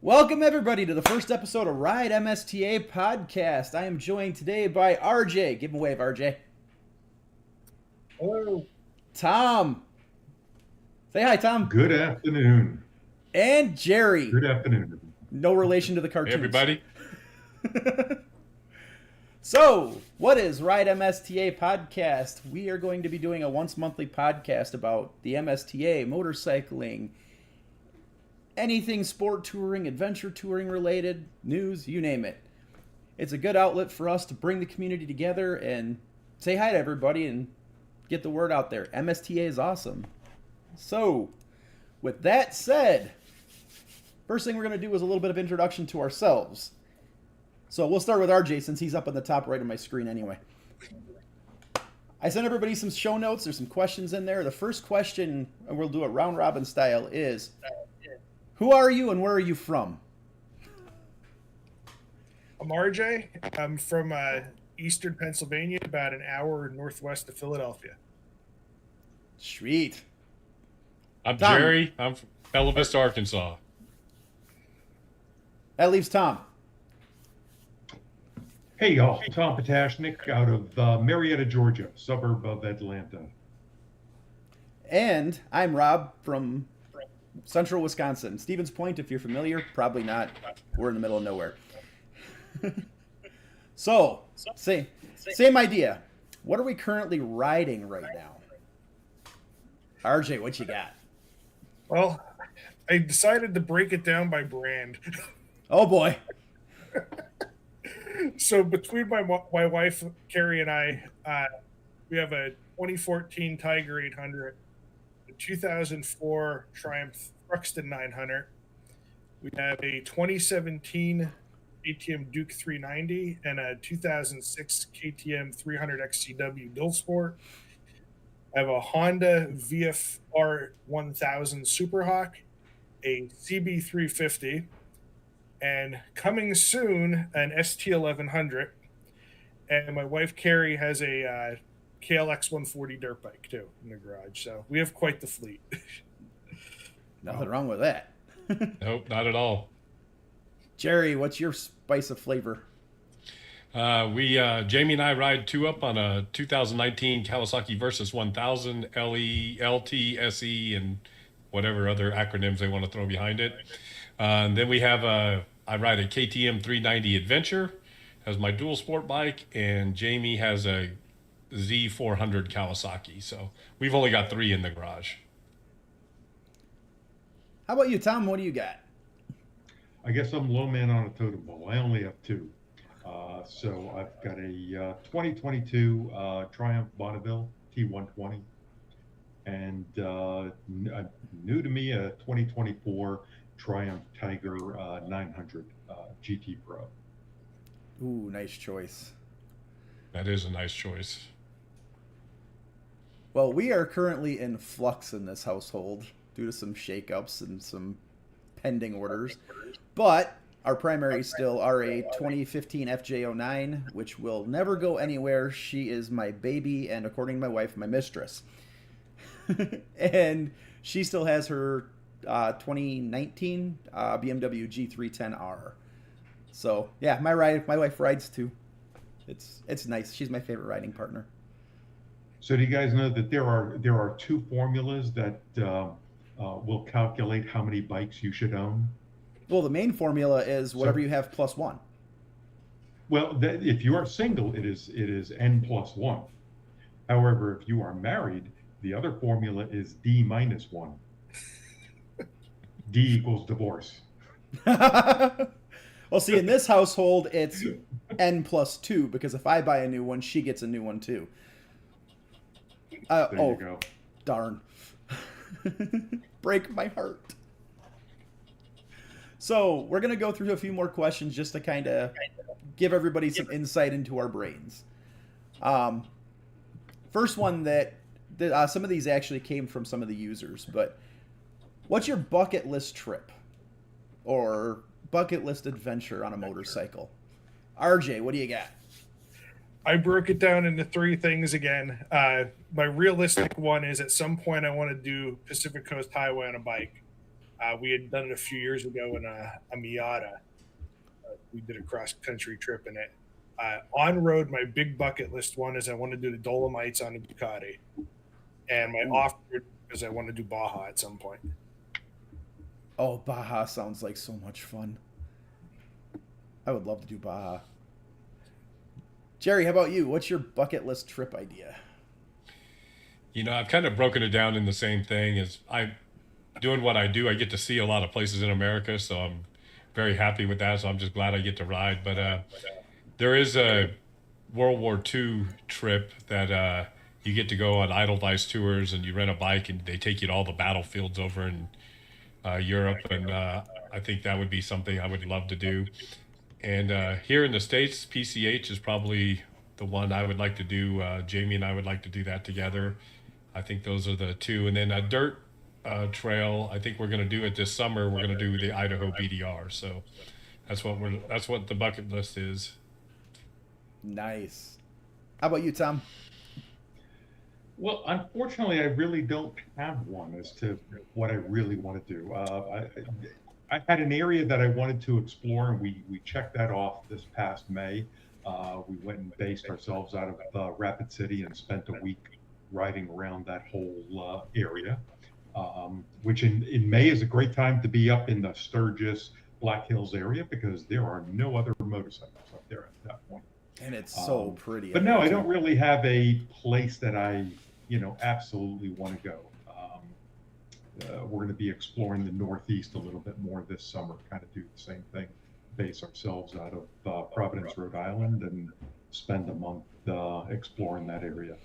Welcome, everybody, to the first episode of RideMSTA podcast. I am joined today by RJ. Give him a wave, RJ. Hello. Tom. Say hi, Tom. Good afternoon. And Jerry. Good afternoon. No relation to the cartoons. Hey, everybody. So, what is RideMSTA podcast? We are going to be doing a once monthly podcast about the MSTA, motorcycling, anything sport touring, adventure touring related, news, you name it. It's a good outlet for us to bring the community together and say hi to everybody and get the word out there. MSTA is awesome. So, with that said, first thing we're going to do is a little bit of introduction to ourselves. So we'll start with RJ since he's up on the top right of my screen anyway. I sent everybody some show notes. There's some questions in there. The first question, and we'll do it round robin style, is who are you and where are you from? I'm RJ. I'm from eastern Pennsylvania, about an hour northwest of Philadelphia. Sweet. I'm Tom. Jerry. I'm from Bella Vista, Arkansas. That leaves Tom. Hey, y'all. Tom Potashnik out of Marietta, Georgia, suburb of Atlanta. And I'm Rob from central Wisconsin. Stevens Point, if you're familiar, probably not. We're in the middle of nowhere. So, same idea. What are we currently riding right now? RJ, what you got? Well, I decided to break it down by brand. Oh boy. So between my wife, Carrie, and I, we have a 2014 Tiger 800, a 2004 Triumph Thruxton 900. We have a 2017 KTM Duke 390 and a 2006 KTM 300 XCW Dual Sport. I have a Honda VFR 1000 Superhawk, a CB 350, and coming soon, an ST 1100. And my wife, Carrie, has a KLX 140 dirt bike, too, in the garage. So we have quite the fleet. Nothing wrong with that. Nope, not at all. Jerry, what's your spice of flavor? Jamie and I ride two up on a 2019 Kawasaki Versys 1000 LE, LT, SE, and whatever other acronyms they want to throw behind it. And then we have I ride a KTM 390 Adventure as my dual sport bike, and Jamie has a Z400 Kawasaki. So we've only got three in the garage. How about you, Tom? What do you got? I guess I'm low man on a totem pole. I only have two. So I've got a 2022 Triumph Bonneville T120 and new to me, a 2024 Triumph Tiger 900 GT Pro. Ooh, nice choice. That is a nice choice. Well, we are currently in flux in this household due to some shakeups and some pending orders. But our primaries still are a 2015 FJ09, which will never go anywhere. She is my baby and, according to my wife, my mistress. And she still has her 2019 BMW G310R. So yeah, my wife rides too. It's nice. She's my favorite riding partner. So do you guys know that there are two formulas that will calculate how many bikes you should own? Well, the main formula is whatever you have plus one. Well, if you are single, it is N plus one. However, if you are married, the other formula is D minus one. D equals divorce. Well, see, in this household, it's N plus two, because if I buy a new one, she gets a new one too. There you go. Darn. Break my heart. So we're going to go through a few more questions just to kind of give everybody some insight into our brains. First one that some of these actually came from some of the users, but what's your bucket list trip or bucket list adventure on a motorcycle? RJ, what do you got? I broke it down into three things again. My realistic one is at some point I want to do Pacific Coast Highway on a bike. We had done it a few years ago in a Miata. We did a cross country trip in it. On road, my big bucket list one is I want to do the Dolomites on a Ducati, and my off road is I want to do Baja at some point. Oh, Baja sounds like so much fun. I would love to do Baja. Jerry, how about you? What's your bucket list trip idea? You know, I've kind of broken it down in the same thing as I doing what I do. I get to see a lot of places in America, so I'm very happy with that. So I'm just glad I get to ride. But there is a World War II trip that you get to go on Edelweiss tours, and you rent a bike, and they take you to all the battlefields over in Europe, and I think that would be something I would love to do. And here in the States, PCH is probably the one I would like to do. Jamie and I would like to do that together. I think those are the two. And then a dirt trail, I think we're going to do it this summer. We're going to do the Idaho BDR. So that's what the bucket list is. Nice. How about you, Tom? Well, unfortunately, I really don't have one as to what I really want to do. I had an area that I wanted to explore, and we checked that off this past May. We went and based ourselves out of Rapid City and spent a week riding around that whole area, which in May is a great time to be up in the Sturgis, Black Hills area because there are no other motorcycles up there at that point. And it's so pretty. But no, I don't really have a place that I, absolutely want to go. We're going to be exploring the Northeast a little bit more this summer, kind of do the same thing, base ourselves out of Providence, Rhode Island, and spend a month exploring that area.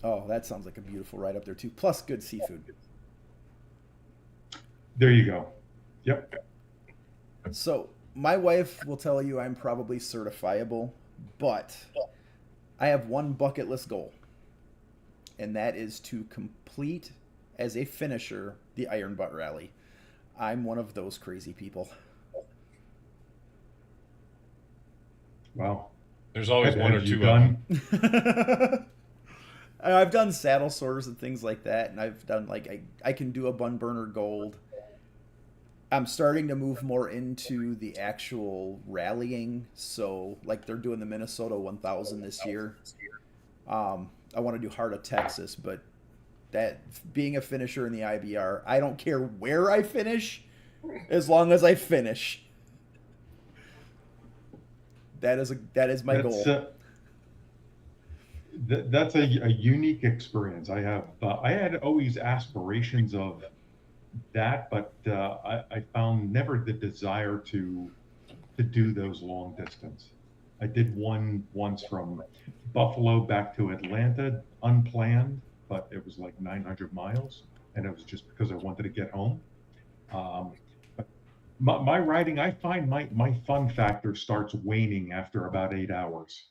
Oh, that sounds like a beautiful ride up there too. Plus good seafood. There you go. Yep. So my wife will tell you I'm probably certifiable, but I have one bucket list goal, and that is to complete as a finisher the Iron Butt Rally. I'm one of those crazy people. Wow. There's always one or two done. of them. I've done saddle sores and things like that, and I've done I can do a Bun Burner Gold. I'm starting to move more into the actual rallying, so like they're doing the Minnesota 1000 this year. I want to do Heart of Texas, but that being a finisher in the IBR, I don't care where I finish, as long as I finish. That is my goal. That's a unique experience. I had always aspirations of that, but I found never the desire to do those long distance. I did one once from Buffalo back to Atlanta, unplanned, but it was like 900 miles, and it was just because I wanted to get home. But my riding, I find my fun factor starts waning after about 8 hours.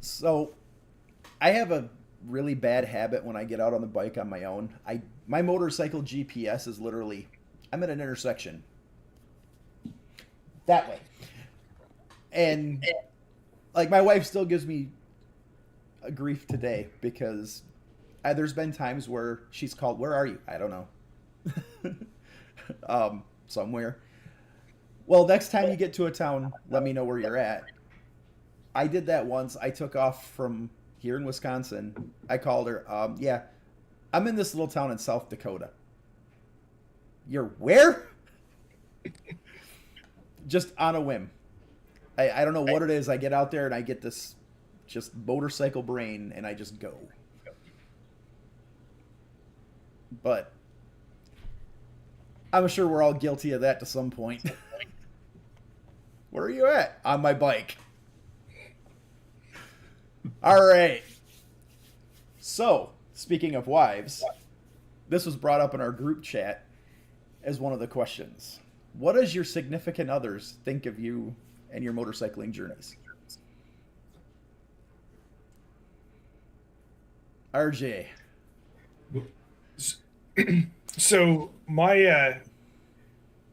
So I have a really bad habit when I get out on the bike on my own. My motorcycle GPS is literally, I'm at an intersection that way. And like my wife still gives me a grief today because there's been times where she's called, "Where are you?" I don't know. Somewhere. Well, next time you get to a town, let me know where you're at. I did that once. I took off from here in Wisconsin. I called her. Yeah, I'm in this little town in South Dakota. You're where? Just on a whim. I don't know what it is. I get out there and I get this just motorcycle brain and I just go. But I'm sure we're all guilty of that to some point. Where are you at? On my bike. All right. So, speaking of wives, this was brought up in our group chat as one of the questions. What does your significant others think of you and your motorcycling journeys? RJ. So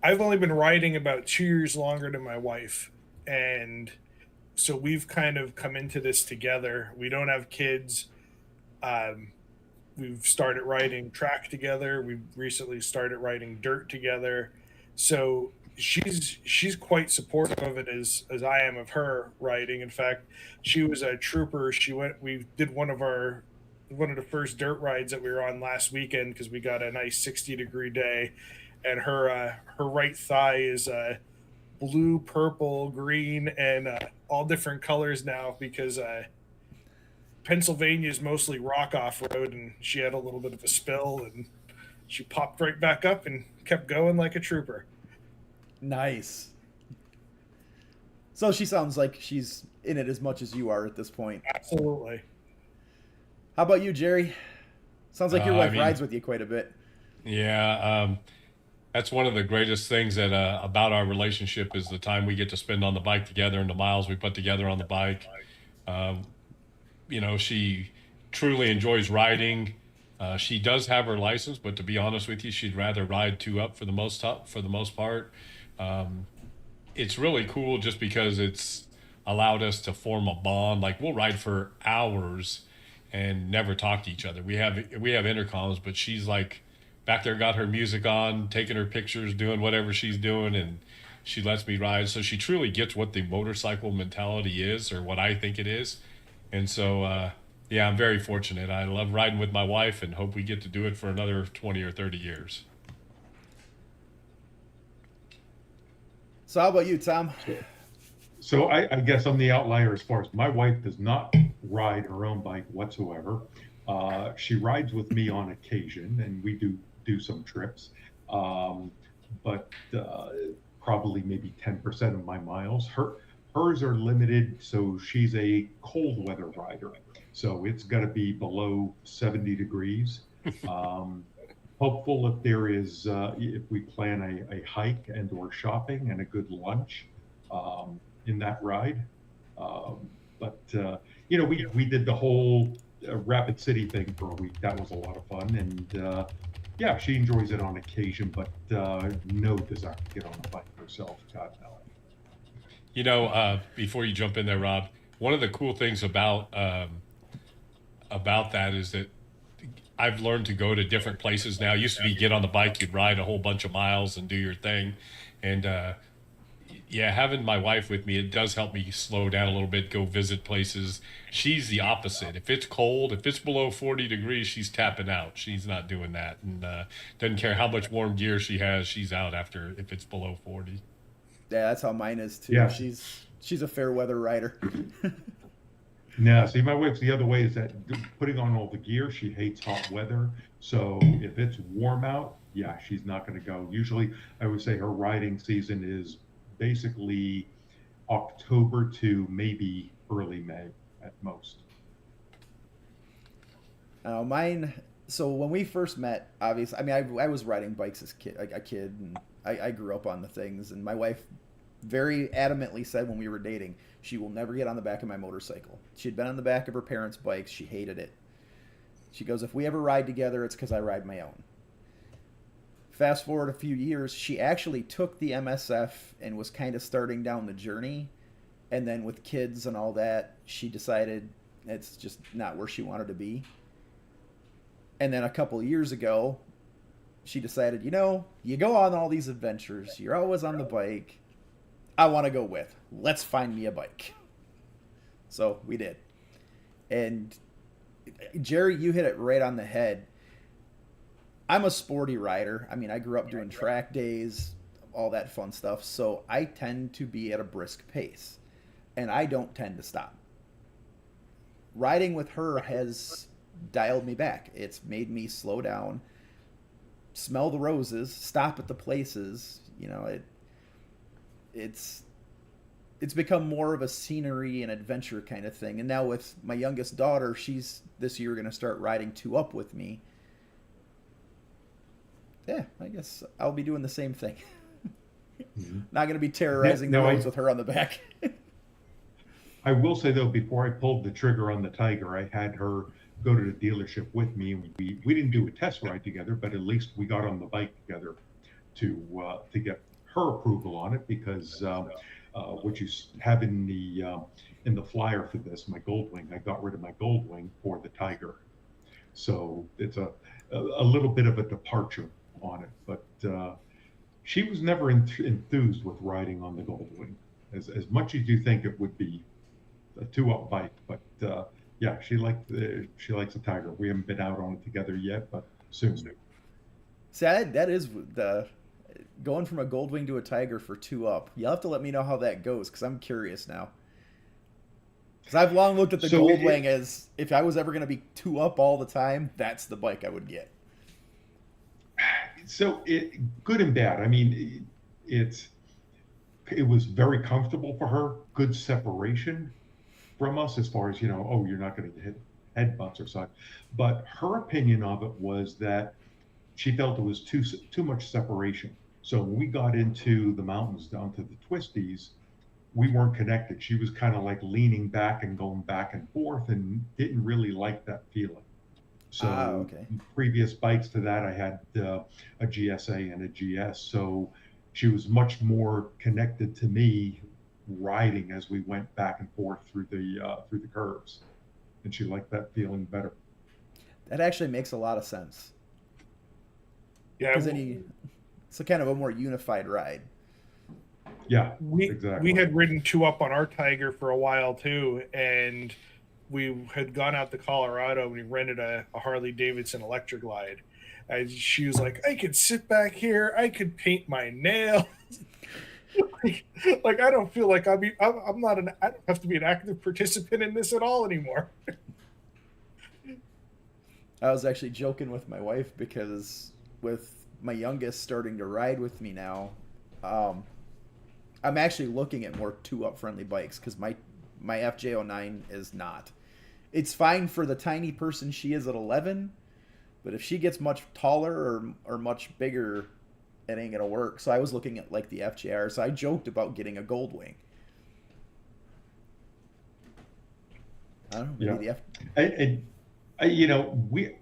I've only been riding about 2 years longer than my wife, and so we've kind of come into this together. We don't have kids. we've started riding track together. We've recently started riding dirt together. So she's quite supportive of it as I am of her riding. In fact, she was a trooper. We did one of the first dirt rides that we were on last weekend because we got a nice 60-degree day, and her right thigh is blue, purple, green, and all different colors now because Pennsylvania is mostly rock off road, and she had a little bit of a spill, and she popped right back up and kept going like a trooper. Nice. So she sounds like she's in it as much as you are at this point. Absolutely. How about you, Jerry? Sounds like your wife I mean, rides with you quite a bit. Yeah, that's one of the greatest things that about our relationship is the time we get to spend on the bike together and the miles we put together on the bike. Um, she truly enjoys riding. She does have her license, but to be honest with you, she'd rather ride two up for the most part. Um, it's really cool just because it's allowed us to form a bond. Like we'll ride for hours and never talk to each other. We have intercoms, but she's like back there, got her music on, taking her pictures, doing whatever she's doing, and she lets me ride. So she truly gets what the motorcycle mentality is, or what I think it is. And so, yeah, I'm very fortunate. I love riding with my wife and hope we get to do it for another 20 or 30 years. So how about you, Tom? So I guess I'm the outlier as far as my wife does not ride her own bike whatsoever. She rides with me on occasion, and we do some trips, but probably maybe 10% of my miles. Hers are limited, so she's a cold weather rider. So it's got to be below 70 degrees. Hopeful if there is, if we plan a hike and or shopping and a good lunch in that ride. But we did the whole Rapid City thing for a week. That was a lot of fun, and yeah, she enjoys it on occasion, but no desire to get on a bike herself. God no. Before you jump in there, Rob, one of the cool things about that is that I've learned to go to different places now. It used to be get on the bike, you'd ride a whole bunch of miles and do your thing. And yeah, having my wife with me, it does help me slow down a little bit, go visit places. She's the opposite. If it's cold, if it's below 40 degrees, she's tapping out. She's not doing that. And doesn't care how much warm gear she has, she's out after if it's below 40. Yeah, that's how mine is too. Yeah. She's a fair weather rider. No, see, my wife's the other way is that putting on all the gear, she hates hot weather. So if it's warm out, yeah, she's not going to go. Usually, I would say her riding season is basically October to maybe early May at most. Mine. So when we first met, obviously, I mean, I was riding bikes as a kid, and I grew up on the things. And my wife very adamantly said when we were dating, she will never get on the back of my motorcycle. She had been on the back of her parents' bikes. She hated it. She goes, if we ever ride together, it's because I ride my own. Fast forward a few years, she actually took the MSF and was kind of starting down the journey. And then with kids and all that, she decided it's just not where she wanted to be. And then a couple of years ago, she decided, you go on all these adventures. You're always on the bike. I want to go with. Let's find me a bike. So we did. And Jerry, you hit it right on the head. I'm a sporty rider. I mean, I grew up doing track days, all that fun stuff. So I tend to be at a brisk pace. And I don't tend to stop. Riding with her has dialed me back. It's made me slow down, smell the roses, stop at the places. It's become more of a scenery and adventure kind of thing. And now with my youngest daughter, she's this year going to start riding 2 up with me. Yeah, I guess I'll be doing the same thing. Mm-hmm. Not going to be terrorizing the roads with her on the back. I will say though, before I pulled the trigger on the Tiger, I had her go to the dealership with me, and we didn't do a test ride together, but at least we got on the bike together to get her approval on it, because what you have in the flyer for this, my Goldwing, I got rid of my Goldwing for the Tiger. So it's a little bit of a departure on it. But she was never enthused with riding on the Goldwing, as much as you think it would be a 2-up bike. But yeah, she likes a Tiger. We haven't been out on it together yet, but soon. See, that is the going from a Goldwing to a Tiger for 2-up. You'll have to let me know how that goes because I'm curious now. Because I've long looked at the Goldwing as if I was ever going to be 2-up all the time, that's the bike I would get. So good and bad. I mean, it was very comfortable for her. Good separation from us as far as, you're not going to hit head bumps or such. But her opinion of it was that she felt it was too much separation. So when we got into the mountains down to the twisties, we weren't connected. She was kind of like leaning back and going back and forth and didn't really like that feeling. So okay. Previous bikes to that, I had a GSA and a GS. So she was much more connected to me riding as we went back and forth through the curves. And she liked that feeling better. That actually makes a lot of sense. Yeah. Because it's a kind of a more unified ride. Yeah, We exactly. had ridden 2-up on our Tiger for a while too, and we had gone out to Colorado and we rented a Harley Davidson Electra Glide. And she was like, I could sit back here, I could paint my nails. like I don't feel like I don't have to be an active participant in this at all anymore. I was actually joking with my wife because with my youngest starting to ride with me now, I'm actually looking at more 2-up friendly bikes because my FJ09 is not. It's fine for the tiny person she is at 11, but if she gets much taller or much bigger, it ain't gonna work. So I was looking at like the FJR. So I joked about getting a Goldwing. I don't know. Maybe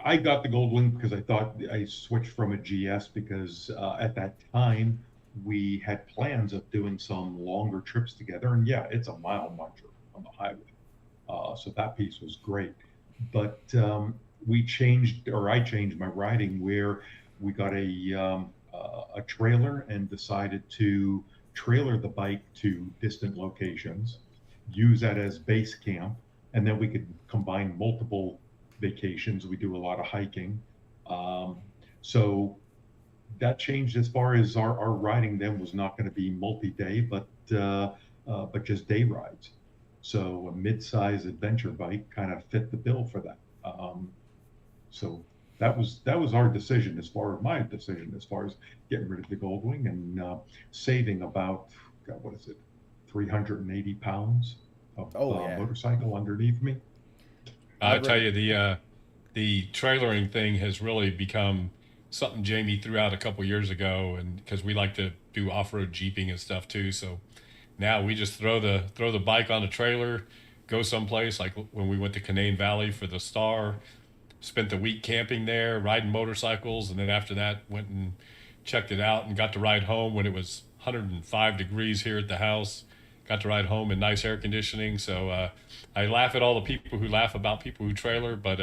I got the Goldwing because I thought I switched from a GS because at that time we had plans of doing some longer trips together, and yeah, it's a mile muncher on the highway, so that piece was great. But I changed my riding where we got a trailer and decided to trailer the bike to distant locations, use that as base camp, and then we could combine multiple vacations. We do a lot of hiking, so that changed as far as our riding then was not going to be multi-day, but just day rides. So a mid-size adventure bike kind of fit the bill for that. So that was our decision as far as getting rid of the Goldwing and saving about, God, what is it, 380 pounds of motorcycle underneath me. I tell you, the trailering thing has really become something Jamie threw out a couple years ago, and because we like to do off-road jeeping and stuff too, so now we just throw the bike on a trailer, go someplace, like when we went to Canaan Valley for the Star, spent the week camping there, riding motorcycles, and then after that went and checked it out and got to ride home when it was 105 degrees here at the house. Got to ride home in nice air conditioning. So I laugh at all the people who laugh about people who trailer, but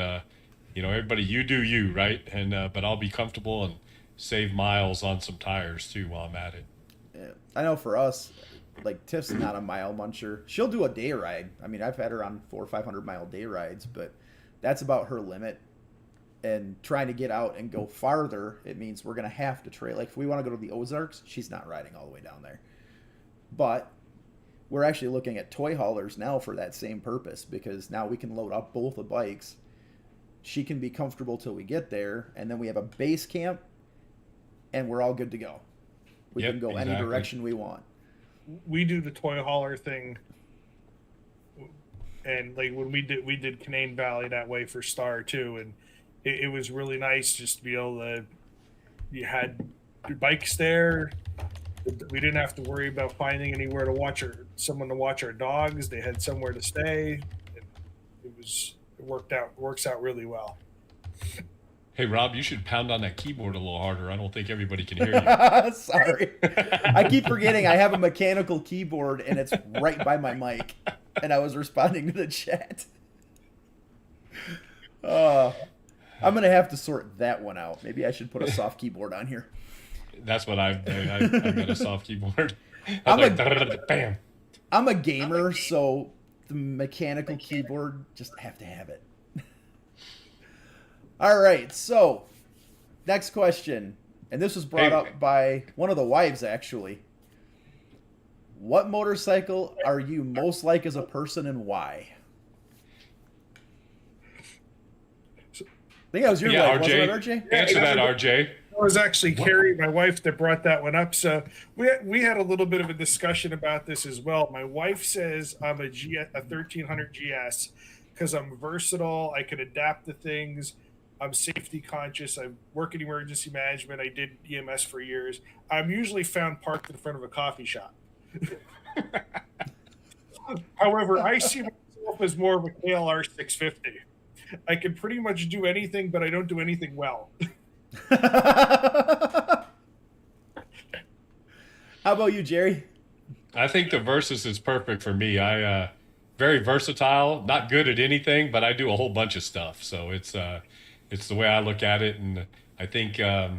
everybody, you do you, right? And but I'll be comfortable and save miles on some tires too while I'm at it. Yeah. I know for us, like Tiff's not a mile muncher. She'll do a day ride. I mean, I've had her on 400 or 500 mile day rides, but that's about her limit. And trying to get out and go farther, it means we're gonna have to trail. Like if we want to go to the Ozarks, she's not riding all the way down there. But we're actually looking at toy haulers now for that same purpose, because now we can load up both the bikes. She can be comfortable till we get there, and then we have a base camp, and we're all good to go. We can go any direction we want. We do the toy hauler thing, and like when we did Canaan Valley that way for Star too, and it was really nice just to be able to. You had your bikes there. We didn't have to worry about finding anywhere to someone to watch our dogs. They had somewhere to stay. It works out really well. Hey Rob, you should pound on that keyboard a little harder. I don't think everybody can hear you. Sorry. I keep forgetting I have a mechanical keyboard and it's right by my mic. And I was responding to the chat. I'm gonna have to sort that one out. Maybe I should put a soft keyboard on here. That's what I've got a soft keyboard. I I'm was a- like, bam. I'm a gamer, so the mechanical keyboard just have to have it. All right, so next question, and this was brought up by one of the wives actually. What motorcycle are you most like as a person and why? I think that was your wife, wasn't it, RJ? Answer that, RJ. It was actually Carrie, my wife, that brought that one up. So we had a little bit of a discussion about this as well. My wife says I'm a 1300 GS because I'm versatile. I can adapt to things. I'm safety conscious. I work in emergency management. I did EMS for years. I'm usually found parked in front of a coffee shop. However, I see myself as more of a KLR 650. I can pretty much do anything, but I don't do anything well. How about you, Jerry? I think the Versus is perfect for me. I very versatile, not good at anything, but I do a whole bunch of stuff. So it's the way I look at it, and I think the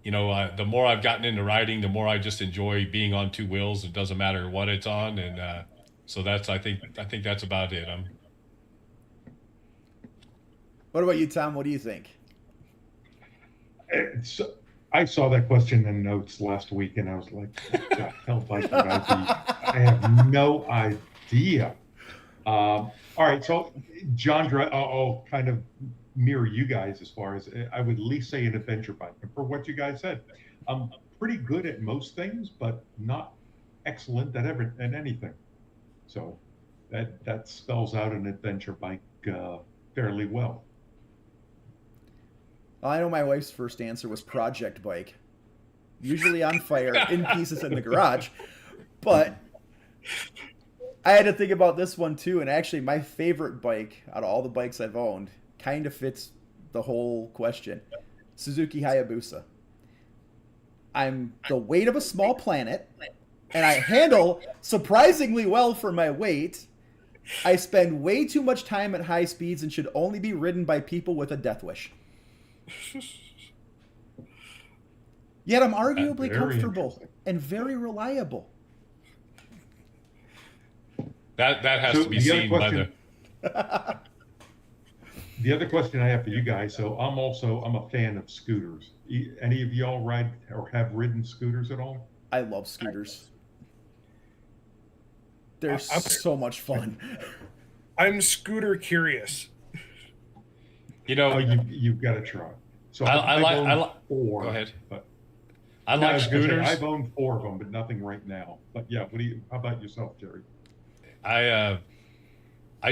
more I've gotten into riding, the more I just enjoy being on two wheels. It doesn't matter what it's on, and so I think that's about it. What about you, Tom? What do you think? I saw that question in notes last week, and I was like, what the hell bike would I be? I have no idea. All right, so John, I'll kind of mirror you guys as far as I would at least say an adventure bike. And for what you guys said, I'm pretty good at most things, but not excellent at anything. So that spells out an adventure bike fairly well. Well, I know my wife's first answer was project bike. Usually on fire, in pieces in the garage. But I had to think about this one too, and actually my favorite bike out of all the bikes I've owned kind of fits the whole question. Suzuki Hayabusa. I'm the weight of a small planet, and I handle surprisingly well for my weight. I spend way too much time at high speeds and should only be ridden by people with a death wish. Yet I'm arguably comfortable and very reliable. That has to be seen by the. The other question I have for you guys. So I'm a fan of scooters. Any of y'all ride or have ridden scooters at all? I love scooters. They're so much fun. I'm scooter curious. You've got to try. So I like 4. Go ahead. But I like scooters. I've owned 4 of them, but nothing right now. But yeah, how about yourself, Jerry? I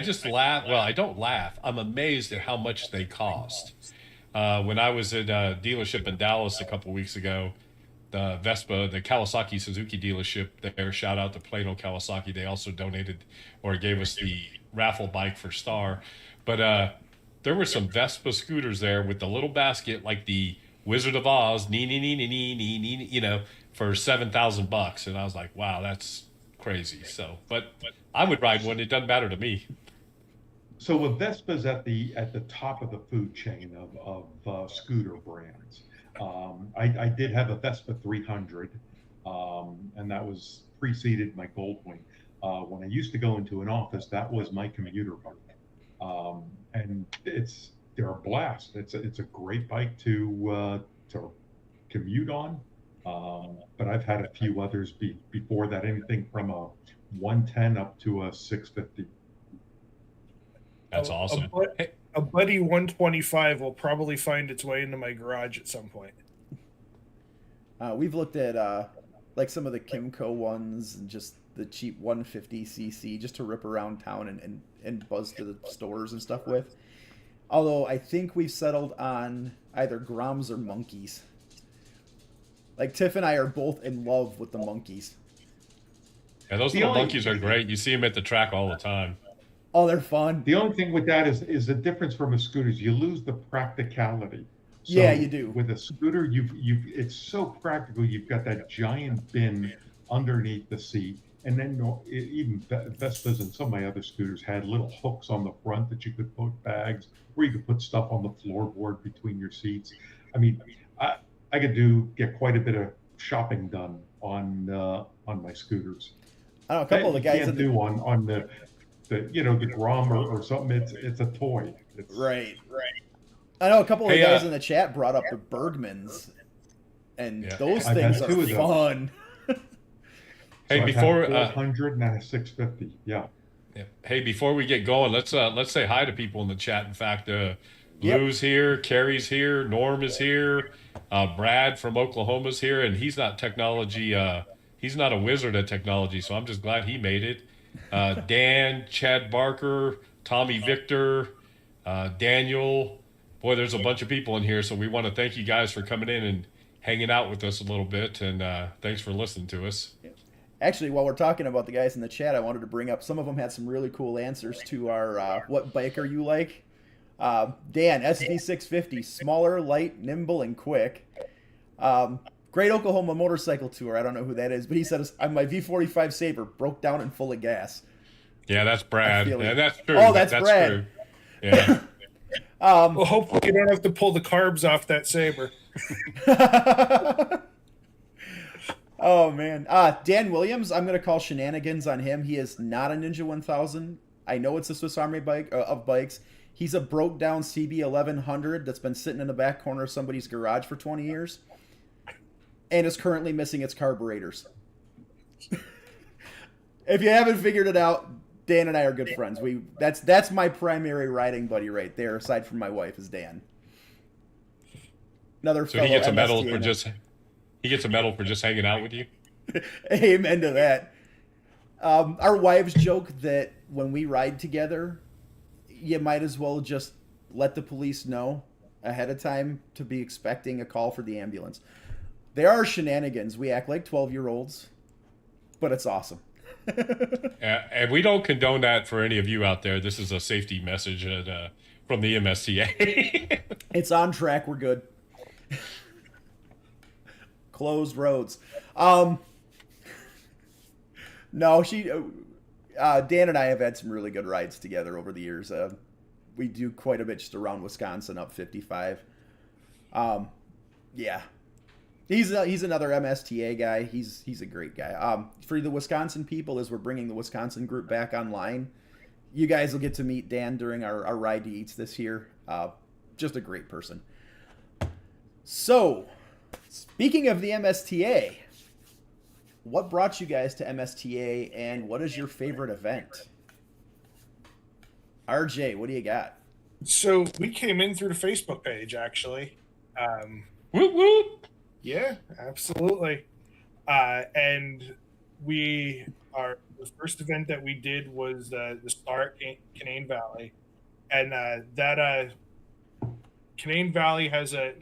just laugh. Well, I don't laugh. I'm amazed at how much they cost. When I was at a dealership in Dallas a couple weeks ago, the Kawasaki Suzuki dealership there, shout out to Plano Kawasaki. They also donated or gave us the raffle bike for Star. But there were some Vespa scooters there with the little basket, like the Wizard of Oz, for $7,000. And I was like, wow, that's crazy. So, but I would ride one. It doesn't matter to me. So a Vespa's at the top of the food chain of scooter brands. I did have a Vespa 300, and that was preceded my Goldwing. When I used to go into an office, that was my commuter bike. And they're a blast. It's a great bike to commute on. But I've had a few others before that, anything from a 110 up to a 650. That's awesome. A Buddy 125 will probably find its way into my garage at some point. We've looked at like some of the Kimco ones and just the cheap 150cc just to rip around town and buzz to the stores and stuff with. Although I think we've settled on either Groms or Monkeys. Like Tiff and I are both in love with the Monkeys. Yeah, those little monkeys are great. You see them at the track all the time. Oh, they're fun. The only thing with that is the difference from a scooter is you lose the practicality. So yeah, you do. With a scooter, it's so practical. You've got that giant bin underneath the seat. And then even Vespas and some of my other scooters had little hooks on the front that you could put bags, or you could put stuff on the floorboard between your seats. I mean, I could get quite a bit of shopping done on my scooters. I know a couple of the You guys can't do on the the Grom or something. It's a toy. right. I know a couple of Hey, guys in the chat brought up the Bergmans, and Yeah. those I've things had are two of those. fun. Hey, I've before had a 400 and a 650. Yeah. yeah. Hey, before we get going, let's say hi to people in the chat. In fact, Yep. Lou's here, Carrie's here, Norm is here, Brad from Oklahoma's here, and he's not technology. He's not a wizard at technology, so I'm just glad he made it. Dan, Chad Barker, Tommy Victor, Daniel. Boy, there's a bunch of people in here, so we want to thank you guys for coming in and hanging out with us a little bit, and thanks for listening to us. Actually, while we're talking about the guys in the chat, I wanted to bring up some of them had some really cool answers to our what bike are you like? Dan, SV650, smaller, light, nimble, and quick. Great Oklahoma Motorcycle Tour. I don't know who that is, but he said, my V45 Sabre broke down and full of gas. Yeah, that's Brad. feel it. Yeah, that's true. Oh, that's Brad. True. Yeah. Well, hopefully you don't have to pull the carbs off that Sabre. Oh, man. Dan Williams, I'm going to call shenanigans on him. He is not a Ninja 1000. I know it's a Swiss Army bike of bikes. He's a broke down CB 1100 that's been sitting in the back corner of somebody's garage for 20 years and is currently missing its carburetors. If you haven't figured it out, Dan and I are good friends. That's my primary riding buddy right there, aside from my wife, is Dan. Another So he gets a medal MSTA for man. he gets a medal for just hanging out with you. Amen to that. Our wives joke that when we ride together, you might as well just let the police know ahead of time to be expecting a call for the ambulance. There are shenanigans. We act like 12-year-olds, but it's awesome. And we don't condone that for any of you out there. This is a safety message from the MSTA. It's on track. We're good. Closed roads. No, Dan and I have had some really good rides together over the years. We do quite a bit just around Wisconsin up 55. Yeah. He's another MSTA guy. He's a great guy. For the Wisconsin people, as we're bringing the Wisconsin group back online, you guys will get to meet Dan during our Ride to Eats this year. Just a great person. So, speaking of the MSTA, what brought you guys to MSTA, and what is your favorite event? RJ, what do you got? So we came in through the Facebook page, actually. Whoop whoop. Yeah, absolutely. And the first event that we did was the Star at Canaan Valley, and that Canaan Valley has an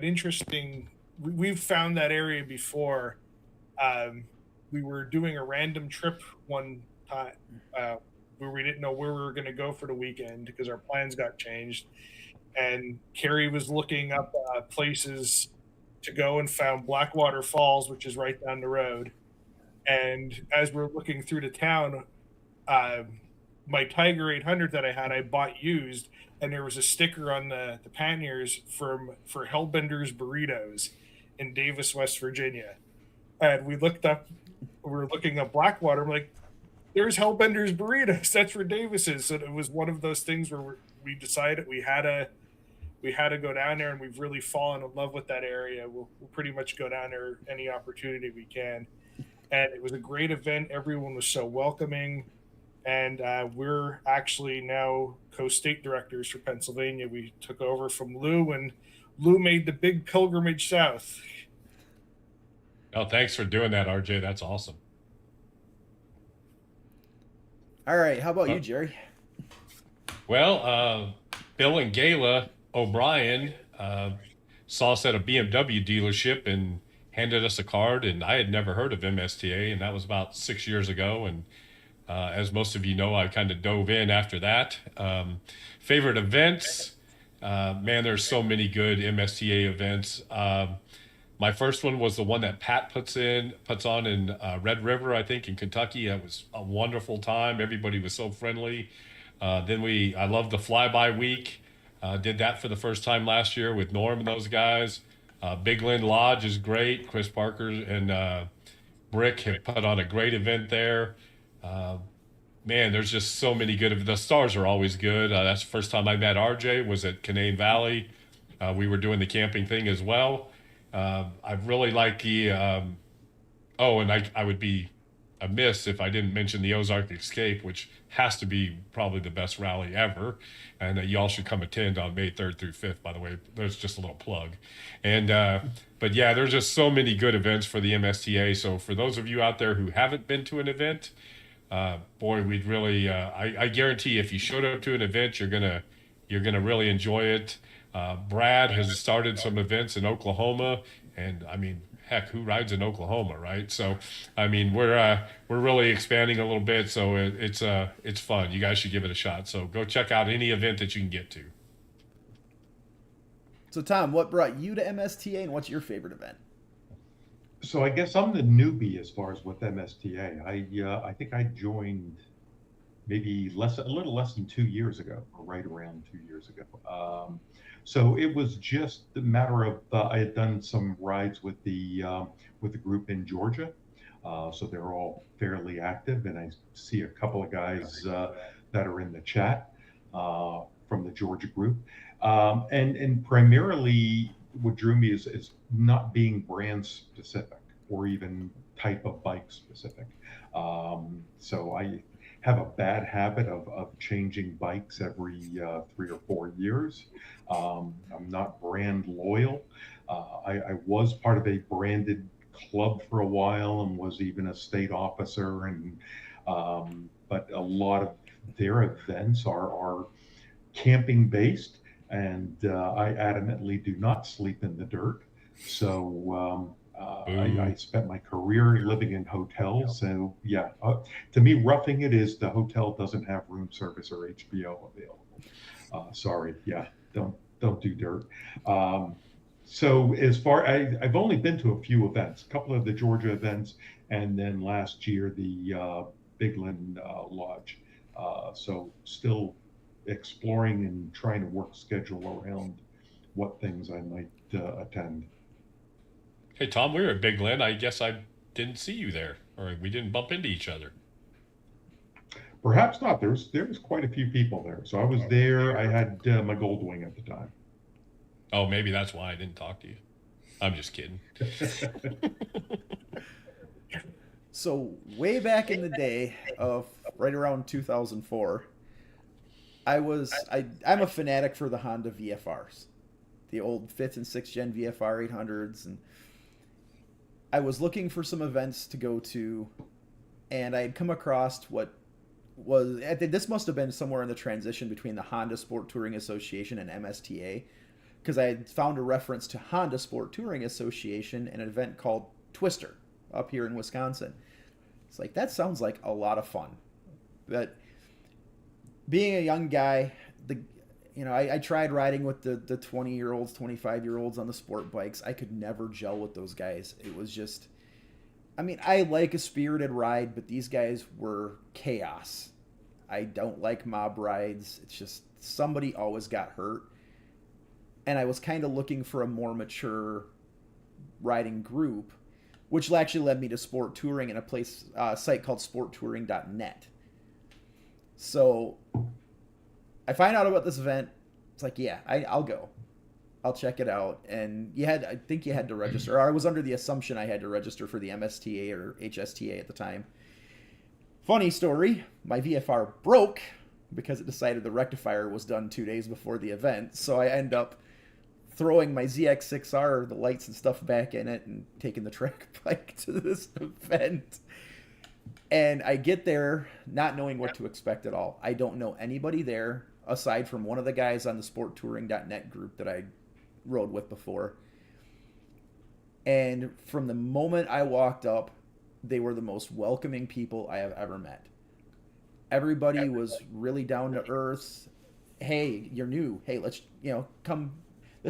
interesting. We've found that area before. We were doing a random trip one time where we didn't know where we were going to go for the weekend because our plans got changed. And Carrie was looking up places to go and found Blackwater Falls, which is right down the road. And as we're looking through the town, my Tiger 800 that I bought used, and there was a sticker on the panniers for Hellbender's Burritos in Davis, West Virginia. And we were looking up Blackwater. I'm like, there's Hellbender's Burritos. That's where Davis's. So it was one of those things where we decided we had to go down there, and we've really fallen in love with that area. We'll pretty much go down there any opportunity we can. And it was a great event. Everyone was so welcoming. And we're actually now co-state directors for Pennsylvania. We took over from Lou, and Lou made the big pilgrimage south. Oh, thanks for doing that, RJ. That's awesome. All right, how about you, Jerry? Well, Bill and Gayla O'Brien saw us at a BMW dealership and handed us a card, and I had never heard of MSTA, and that was about 6 years ago. And as most of you know, I kind of dove in after that. Favorite events? Man, there's so many good MSTA events. My first one was the one that Pat puts on in Red River, I think, in Kentucky. It was a wonderful time. Everybody was so friendly. I loved the Flyby Week. Did that for the first time last year with Norm and those guys. Big Lynn Lodge is great. Chris Parker and Brick have put on a great event there. Uh, Man, there's just so many good. The stars are always good. That's the first time I met RJ was at Canaan Valley. We were doing the camping thing as well. I really like the. Oh, and I would be amiss if I didn't mention the Ozark Escape, which has to be probably the best rally ever. And y'all should come attend on May 3rd through 5th, by the way. There's just a little plug. And, but yeah, there's just so many good events for the MSTA. So for those of you out there who haven't been to an event, boy, we'd really, I guarantee if you showed up to an event, you're gonna really enjoy it. Brad has started some events in Oklahoma, and I mean, heck, who rides in Oklahoma, right? So, I mean, we're really expanding a little bit, so it's fun. You guys should give it a shot. So go check out any event that you can get to. So Tom, what brought you to MSTA, and what's your favorite event? So I guess I'm the newbie as far as with MSTA. I think I joined maybe a little less than 2 years ago, or right around 2 years ago. So it was just a matter of I had done some rides with the group in Georgia, so they're all fairly active, and I see a couple of guys that are in the chat from the Georgia group, and primarily what drew me is not being brand specific or even type of bike specific. So I have a bad habit of changing bikes every 3 or 4 years. I'm not brand loyal. I was part of a branded club for a while and was even a state officer, and but a lot of their events are camping based, and I adamantly do not sleep in the dirt. So I spent my career living in hotels. So yeah, to me, roughing it is the hotel doesn't have room service or HBO available. Sorry, yeah, don't do dirt. So I've only been to a few events, a couple of the Georgia events, and then last year the Big Lynn Lodge. So still exploring and trying to work schedule around what things I might attend. Hey, Tom, we were at Big Lynn. I guess I didn't see you there, or we didn't bump into each other. Perhaps not. There was quite a few people there. So I was there. I had my Goldwing at the time. Oh, maybe that's why I didn't talk to you. I'm just kidding. So way back in the day of right around 2004, I'm a fanatic for the Honda VFRs, the old 5th and 6th gen VFR 800s, and I was looking for some events to go to, and I had come across this must have been somewhere in the transition between the Honda Sport Touring Association and MSTA, because I had found a reference to Honda Sport Touring Association and an event called Twister up here in Wisconsin. It's like, that sounds like a lot of fun. But being a young guy, I tried riding with the 20-year-olds, 25-year-olds on the sport bikes. I could never gel with those guys. It was just, I mean, I like a spirited ride, but these guys were chaos. I don't like mob rides. It's just somebody always got hurt. And I was kind of looking for a more mature riding group, which actually led me to sport touring and a site called sporttouring.net. So I find out about this event. It's like, yeah, I'll go. I'll check it out. And I think you had to register. Or I was under the assumption I had to register for the MSTA or HSTA at the time. Funny story, my VFR broke because it decided the rectifier was done 2 days before the event. So I end up throwing my ZX6R, the lights and stuff back in it, and taking the track bike to this event. And I get there not knowing what to expect at all. I don't know anybody there aside from one of the guys on the sporttouring.net group that I rode with before. And from the moment I walked up, they were the most welcoming people I have ever met. Everybody was really down to earth. Hey, you're new. Hey, let's, come.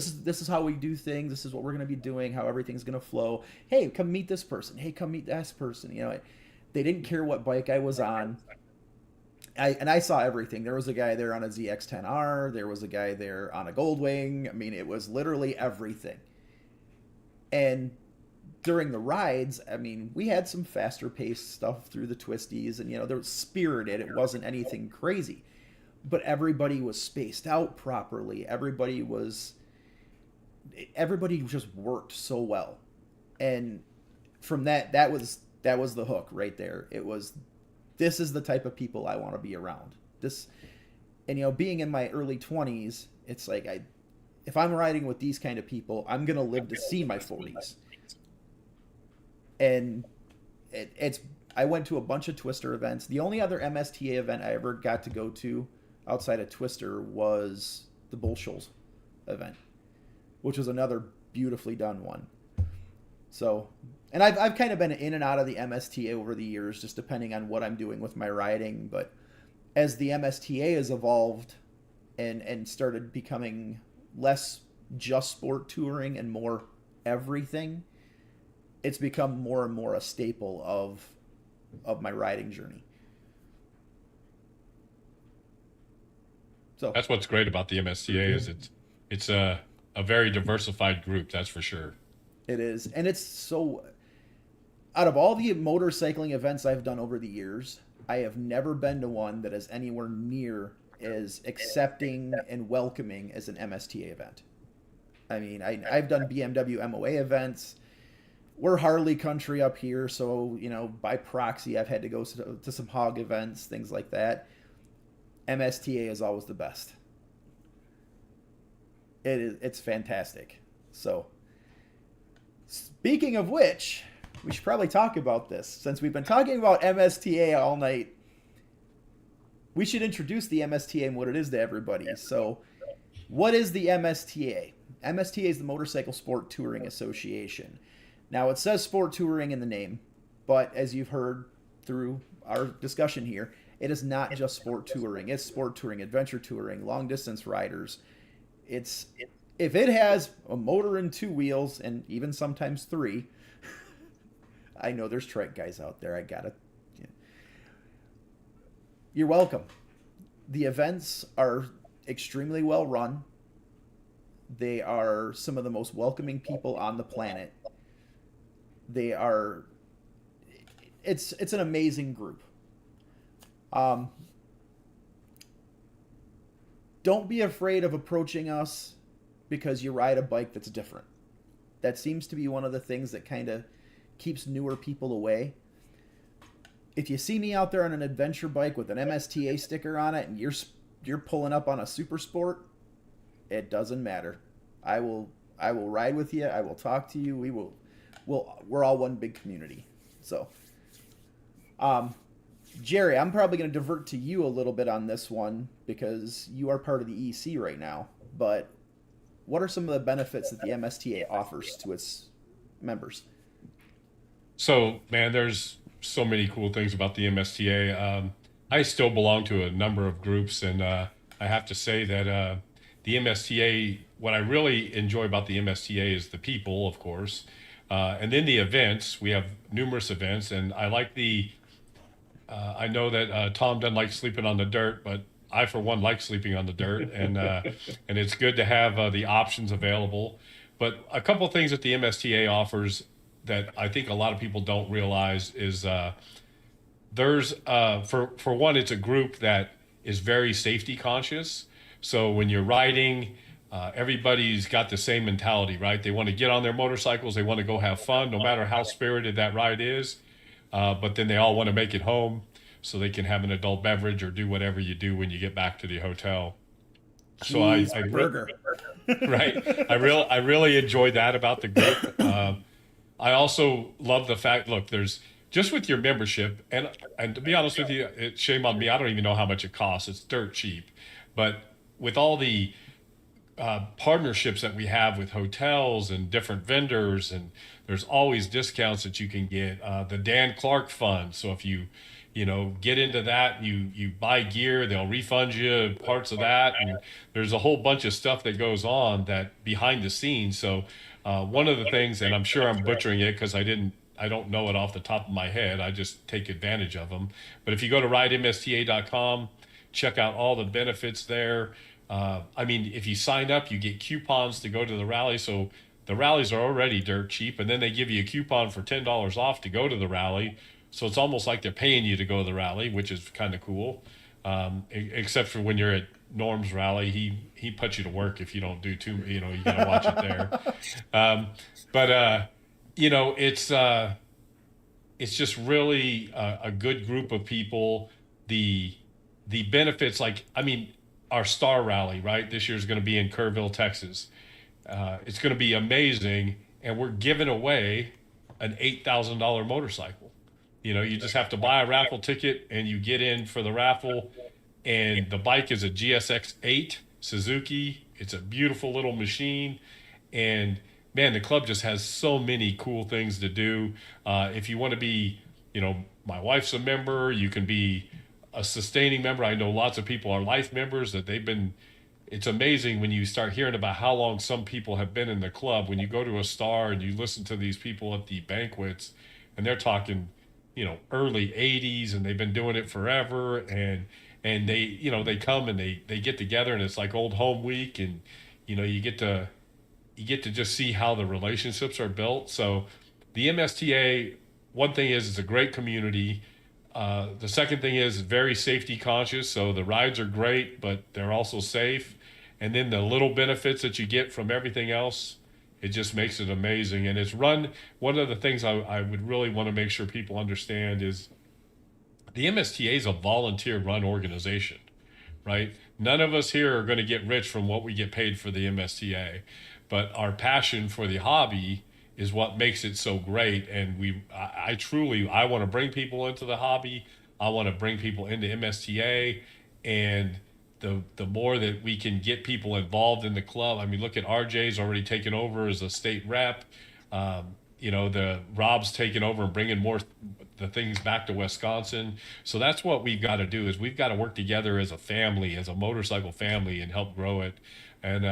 this is how we do things. This is what we're going to be doing. How everything's going to flow. Hey, come meet this person. Hey, come meet that person. You know, they didn't care what bike I was on. I saw everything. There was a guy there on a ZX10R. There was a guy there on a Goldwing. I mean, it was literally everything. And during the rides, I mean, we had some faster paced stuff through the twisties, and, you know, there was spirited. It wasn't anything crazy, but everybody was spaced out properly. Everybody just worked so well. And from that was the hook right there. It was, this is the type of people I want to be around. This, and, you know, being in my early 20s, it's like, if I'm riding with these kind of people, I'm going to live to see my 40s. And I went to a bunch of Twister events. The only other MSTA event I ever got to go to outside of Twister was the Bullshoals event, which was another beautifully done one. So, and I've kind of been in and out of the MSTA over the years, just depending on what I'm doing with my riding. But as the MSTA has evolved and started becoming less just sport touring and more everything, it's become more and more a staple of my riding journey. So that's what's great about the MSTA is it's a very diversified group, that's for sure. It is. And it's so, out of all the motorcycling events I've done over the years, I have never been to one that is anywhere near as accepting and welcoming as an MSTA event. I mean, I've done BMW MOA events. We're Harley country up here, so, you know, by proxy, I've had to go to some hog events, things like that. MSTA is always the best. It's fantastic. So, speaking of which, we should probably talk about this. Since we've been talking about MSTA all night, we should introduce the MSTA and what it is to everybody. So, what is the MSTA? MSTA is the Motorcycle Sport Touring Association. Now, it says sport touring in the name, but as you've heard through our discussion here, it is not just sport touring. It's sport touring, adventure touring, long distance riders. If it has a motor and two wheels, and even sometimes three, I know there's trike guys out there. You're welcome. The events are extremely well run. They are some of the most welcoming people on the planet. It's an amazing group. Don't be afraid of approaching us because you ride a bike that's different. That seems to be one of the things that kind of keeps newer people away. If you see me out there on an adventure bike with an MSTA sticker on it and you're pulling up on a super sport, it doesn't matter. I will ride with you. I will talk to you. We're all one big community. So, Jerry, I'm probably going to divert to you a little bit on this one because you are part of the EC right now. But what are some of the benefits that the MSTA offers to its members? So, man, there's so many cool things about the MSTA. I still belong to a number of groups, and I have to say that the MSTA, what I really enjoy about the MSTA is the people, of course, and then the events. We have numerous events, and I like I know that Tom doesn't like sleeping on the dirt, but I, for one, like sleeping on the dirt, and it's good to have the options available. But a couple things that the MSTA offers that I think a lot of people don't realize is there's for one, it's a group that is very safety conscious. So when you're riding, everybody's got the same mentality, right? They want to get on their motorcycles, they want to go have fun, no matter how spirited that ride is. But then they all want to make it home so they can have an adult beverage or do whatever you do when you get back to the hotel. So burger. Right. I really enjoy that about the group. I also love the fact, look, there's just with your membership, and to be honest with you, it's shame on me. I don't even know how much it costs. It's dirt cheap. But with all the partnerships that we have with hotels and different vendors, and there's always discounts that you can get. The Dan Clark Fund. So if you get into that. You buy gear, they'll refund you parts of that, and there's a whole bunch of stuff that goes on that behind the scenes. So one of the things, and I'm sure I'm butchering it because I don't know it off the top of my head. I just take advantage of them. But if you go to ridemsta.com, check out all the benefits there. I mean, if you sign up, you get coupons to go to the rally. So the rallies are already dirt cheap, and then they give you a coupon for $10 off to go to the rally. So it's almost like they're paying you to go to the rally, which is kind of cool. Except for when you're at Norm's rally, he puts you to work if you don't do too. You got to watch it there. But it's just really a good group of people. The benefits, like, I mean, our star rally, right? This year is going to be in Kerrville, Texas. It's going to be amazing, and we're giving away an $8,000 motorcycle. You just have to buy a raffle ticket, and you get in for the raffle. And the bike is a GSX-8 Suzuki. It's a beautiful little machine, and man, the club just has so many cool things to do. If you want to be, my wife's a member, you can be a sustaining member. I know lots of people are life members that it's amazing when you start hearing about how long some people have been in the club. When you go to a star and you listen to these people at the banquets, and they're talking, early 80s, and they've been doing it forever. And they come and they get together, and it's like old home week. And, you get to just see how the relationships are built. So the MSTA, one thing is it's a great community. The second thing is very safety conscious. So the rides are great, but they're also safe. And then the little benefits that you get from everything else, it just makes it amazing. And it's run, one of the things I would really want to make sure people understand is the MSTA is a volunteer run organization, right? None of us here are going to get rich from what we get paid for the MSTA, but our passion for the hobby is what makes it so great. And I want to bring people into the hobby. I want to bring people into MSTA, and the more that we can get people involved in the club. I mean, look at RJ's already taken over as a state rep. The Rob's taken over and bringing more the things back to Wisconsin. So that's what we've got to do, is we've got to work together as a family, as a motorcycle family, and help grow it. And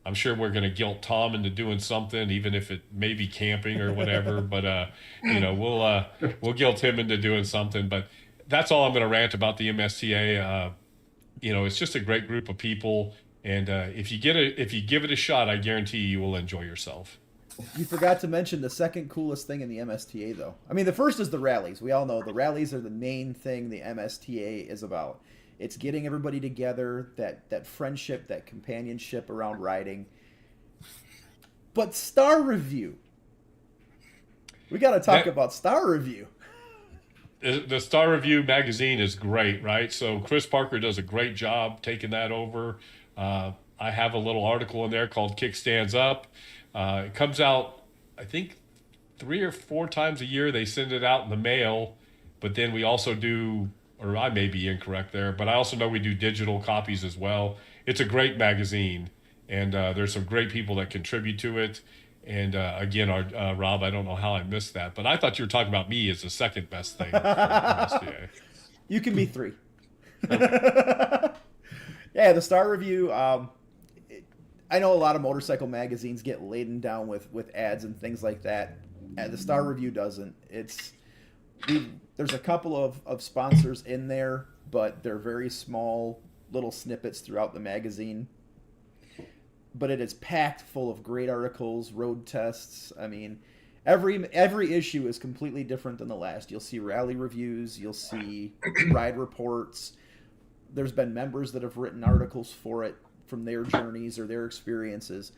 I'm sure we're going to guilt Tom into doing something, even if it may be camping or whatever. But we'll guilt him into doing something. But that's all I'm going to rant about the MSTA. It's just a great group of people, and if you give it a shot, I guarantee you will enjoy yourself. You forgot to mention the second coolest thing in the MSTA, though. I mean, the first is the rallies. We all know the rallies are the main thing the MSTA is about. It's getting everybody together, that friendship, that companionship around riding. But Star Review. We got to talk about Star Review. The Star Review magazine is great, right? So Chris Parker does a great job taking that over. I have a little article in there called Kickstands Up. It comes out, I think, 3 or 4 times a year. They send it out in the mail, but then we also do, or I may be incorrect there, but I also know we do digital copies as well. It's a great magazine, and there's some great people that contribute to it. And again, our Rob, I don't know how I missed that, but I thought you were talking about me as the second best thing for MSTA. You can be 3. Yeah, the Star Review. I know a lot of motorcycle magazines get laden down with ads and things like that. The Star Review doesn't. There's a couple of sponsors in there, but they're very small little snippets throughout the magazine. But it is packed full of great articles, road tests. I mean, every issue is completely different than the last. You'll see rally reviews, you'll see ride reports. There's been members that have written articles for it from their journeys or their experiences,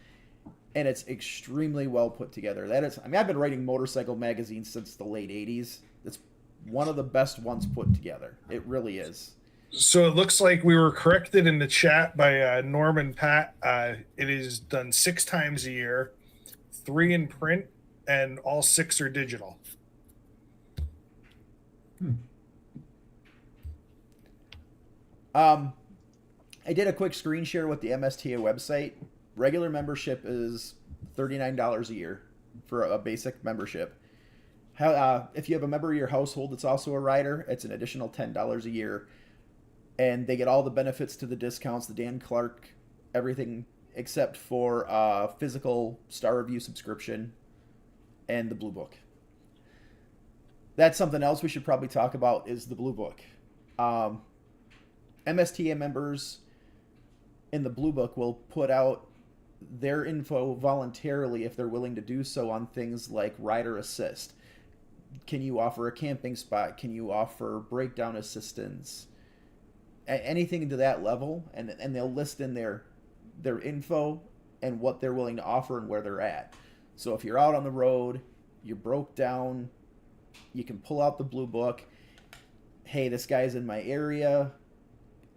and it's extremely well put together. I've been writing motorcycle magazines since the late 80s. It's one of the best ones put together. It really is. So it looks like we were corrected in the chat by Norm and Pat. It is done 6 times a year, 3 in print, and all 6 are digital. I did a quick screen share with the MSTA website. Regular membership is $39 a year for a basic membership. If you have a member of your household that's also a rider, it's an additional $10 a year, and they get all the benefits to the discounts, the Dan Clark, everything except for physical star review subscription and the Blue Book. That's something else we should probably talk about is the Blue Book. MSTA members in the Blue Book will put out their info voluntarily if they're willing to do so on things like rider assist. Can you offer a camping spot? Can you offer breakdown assistance? Anything to that level, and they'll list in their info and what they're willing to offer and where they're at. So if you're out on the road, you're broke down, you can pull out the Blue Book. Hey, this guy's in my area.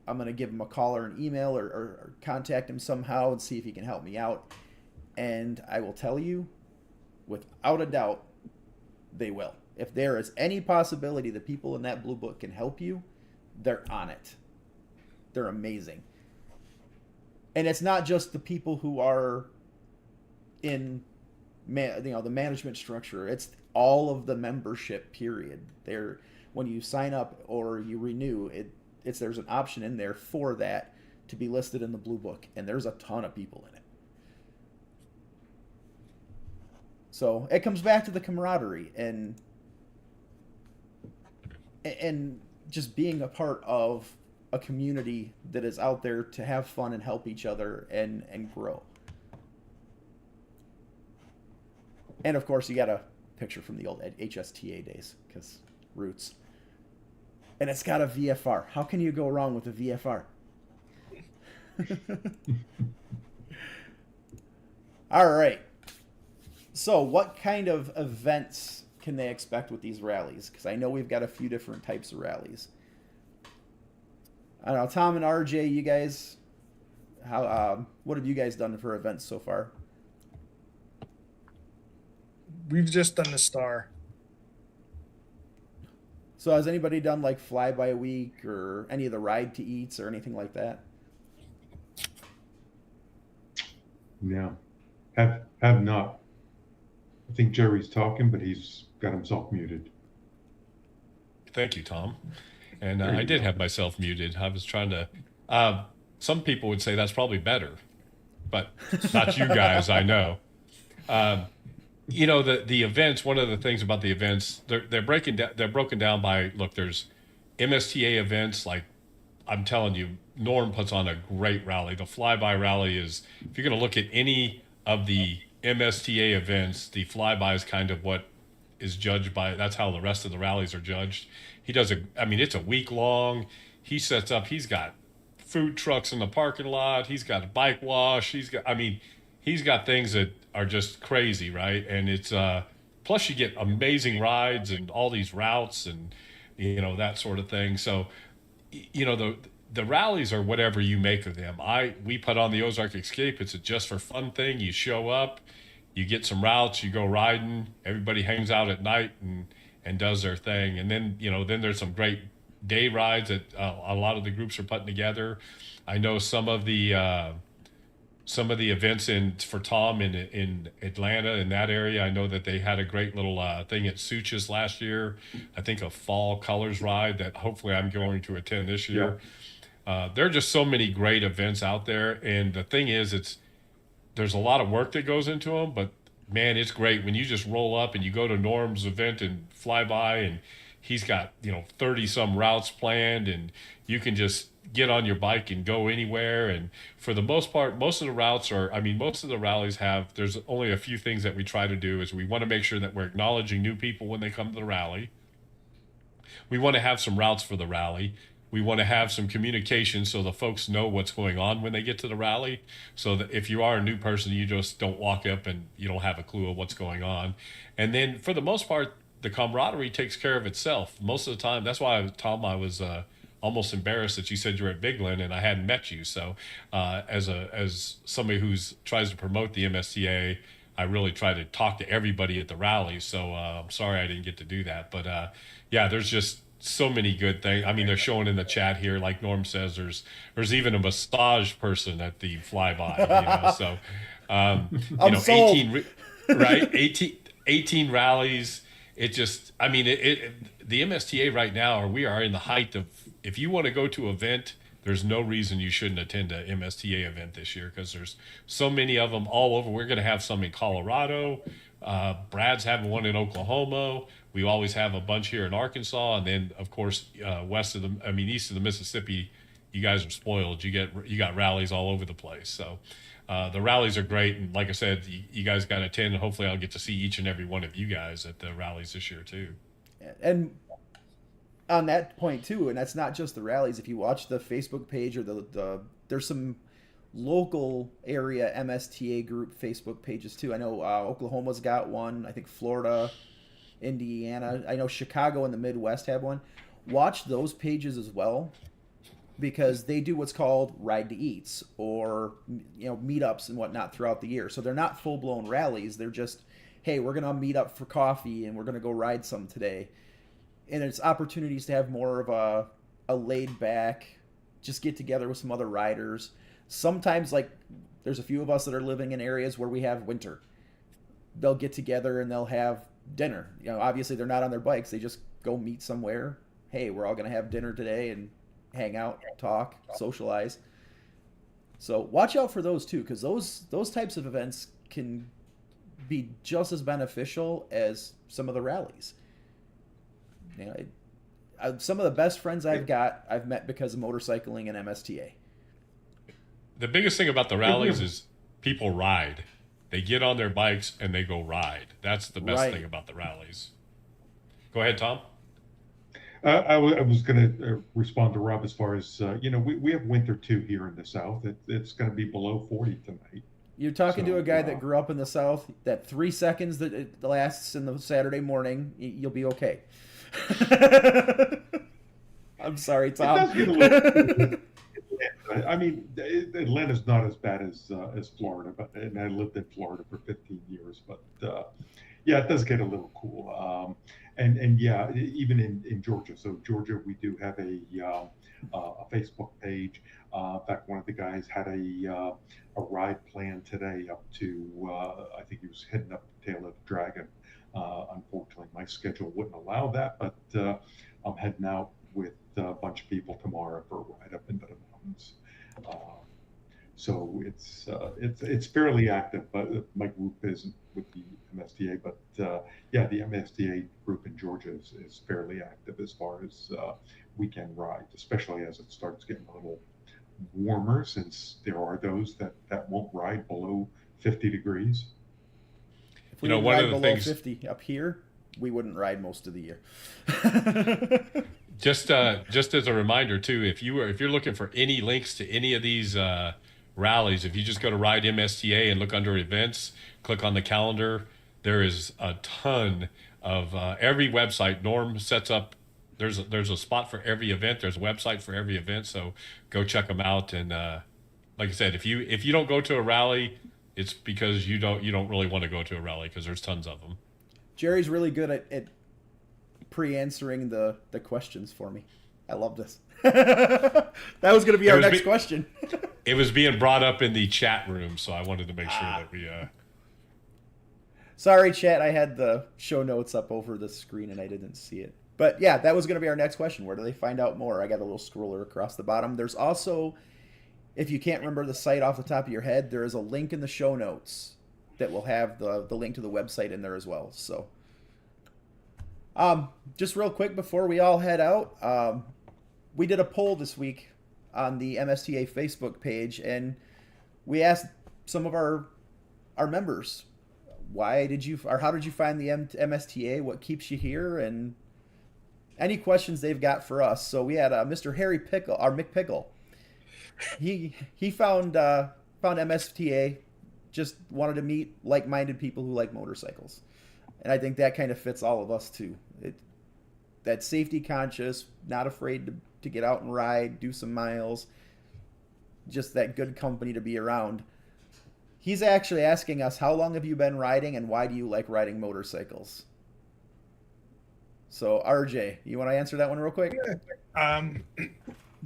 I'm going to give him a call or an email or contact him somehow and see if he can help me out. And I will tell you, without a doubt, they will. If there is any possibility that people in that Blue Book can help you, they're on it. They're amazing. And it's not just the people who are in the management structure. It's all of the membership period. When you sign up or you renew, there's an option in there for that to be listed in the Blue Book, and there's a ton of people in it. So it comes back to the camaraderie and just being a part of a community that is out there to have fun and help each other and grow. And of course, you got a picture from the old HSTA days, because roots. And it's got a VFR. How can you go wrong with a VFR? All right. So what kind of events can they expect with these rallies? Because I know we've got a few different types of rallies. I don't know, Tom and RJ, you guys, what have you guys done for events so far? We've just done the Star. So has anybody done like Fly by Week or any of the Ride to Eats or anything like that? No, have not. I think Jerry's talking, but he's got himself muted. Thank you, Tom. And I did have myself muted. I was trying to. Some people would say that's probably better, but not you guys. I know. You know, the events. One of the things about the events, they're breaking down. They're broken down by there's MSTA events. Like I'm telling you, Norm puts on a great rally. The Flyby rally is. If you're going to look at any of the MSTA events, the Flyby is kind of what is judged by. That's how the rest of the rallies are judged. He does it's a week long. He sets up. He's got food trucks in the parking lot. He's got a bike wash. He's got things that are just crazy, right? And it's plus you get amazing rides and all these routes and that sort of thing. So the rallies are whatever you make of them. We put on the Ozark Escape. It's a just for fun thing. You show up, you get some routes, you go riding. Everybody hangs out at night and does their thing. And then then there's some great day rides that a lot of the groups are putting together. I know some of the events for Tom in Atlanta, in that area. I know that they had a great little thing at Suches last year. I think a fall colors ride that hopefully I'm going to attend this year. Yeah. There are just so many great events out there. And the thing is, there's a lot of work that goes into them, but man, it's great when you just roll up and you go to Norm's event and fly by and he's got, 30 some routes planned and you can just get on your bike and go anywhere. And for the most part, most of the routes most of the rallies there's only a few things that we try to do is we want to make sure that we're acknowledging new people when they come to the rally. We want to have some routes for the rally. We want to have some communication so the folks know what's going on when they get to the rally. So that if you are a new person, you just don't walk up and you don't have a clue of what's going on. And then for the most part, the camaraderie takes care of itself. Most of the time, that's why, Tom, I was almost embarrassed that you said you were at Big Glen and I hadn't met you. So as somebody who tries to promote the MSTA, I really try to talk to everybody at the rally. So I'm sorry I didn't get to do that. But there's just so many good things. They're showing in the chat here, like Norm says, there's even a massage person at the flyby. So 18 rallies it just, I mean, the MSTA right now, we are in the height of, if you want to go to an event, there's no reason you shouldn't attend a MSTA event this year because there's so many of them all over. We're going to have some in Colorado. Brad's having one in Oklahoma. We always have a bunch here in Arkansas, and then of course east of the Mississippi. You guys are spoiled. You got rallies all over the place. So the rallies are great, and like I said, you guys got to attend. And hopefully, I'll get to see each and every one of you guys at the rallies this year too. And on that point too, and that's not just the rallies. If you watch the Facebook page or the there's some local area MSTA group Facebook pages too. I know Oklahoma's got one. I think Florida, Indiana. I know Chicago and the Midwest have one. Watch those pages as well, because they do what's called ride to eats or meetups and whatnot throughout the year. So they're not full blown rallies. They're just, hey, we're gonna meet up for coffee and we're gonna go ride some today. And it's opportunities to have more of a laid back, just get together with some other riders. Sometimes, like, there's a few of us that are living in areas where we have winter. They'll get together and they'll have dinner. Obviously they're not on their bikes. They just go meet somewhere. Hey, we're all going to have dinner today and hang out, talk, socialize. So watch out for those too, because those types of events can be just as beneficial as some of the rallies. Some of the best friends I've met because of motorcycling and MSTA. The biggest thing about the rallies is people ride. They get on their bikes and they go ride. That's the best thing about the rallies. Go ahead, Tom. I was going to respond to Rob as far as, we have winter too here in the South. It's going to be below 40 tonight. You're talking to a guy that grew up in the South, that 3 seconds that it lasts in the Saturday morning, you'll be okay. I'm sorry, Tom. It does get a little, I mean, Atlanta's not as bad as Florida, and I lived in Florida for 15 years, but yeah, it does get a little cool. And yeah, even in Georgia. So Georgia, we do have a Facebook page. In fact, one of the guys had a ride plan today up to, I think he was heading up the tail of the Dragon. Unfortunately, my schedule wouldn't allow that, but I'm heading out with a bunch of people tomorrow for a ride up into the mountains. So it's fairly active, but my group isn't with the MSTA. But yeah, the MSTA group in Georgia is fairly active as far as weekend rides, especially as it starts getting a little warmer, since there are those that won't ride below 50 degrees. If we didn't ride below 50 up here, we wouldn't ride most of the year. Just as a reminder too, if you're looking for any links to any of these rallies, if you just go to RideMSTA and look under events, click on the calendar, there is a ton of every website. Norm sets up. There's a spot for every event. There's a website for every event. So go check them out. And like I said, if you don't go to a rally, it's because you don't really want to go to a rally, because there's tons of them. Jerry's really good at pre-answering the questions for me. I love this. That was going to be our next question. It was being brought up in the chat room, so I wanted to make sure that we... Sorry, chat. I had the show notes up over the screen and I didn't see it. But yeah, that was going to be our next question. Where do they find out more? I got a little scroller across the bottom. There's also, if you can't remember the site off the top of your head, there is a link in the show notes that will have the link to the website in there as well. So just real quick before we all head out, we did a poll this week on the MSTA Facebook page, and we asked some of our members, how did you find the MSTA? What keeps you here? And any questions they've got for us. So we had Mr. Harry Pickle, our Mick Pickle. He found MSTA, just wanted to meet like-minded people who like motorcycles. And I think that kind of fits all of us too. That safety conscious, not afraid to get out and ride, do some miles, just that good company to be around. He's actually asking us, how long have you been riding and why do you like riding motorcycles? So RJ, you want to answer that one real quick? Yeah.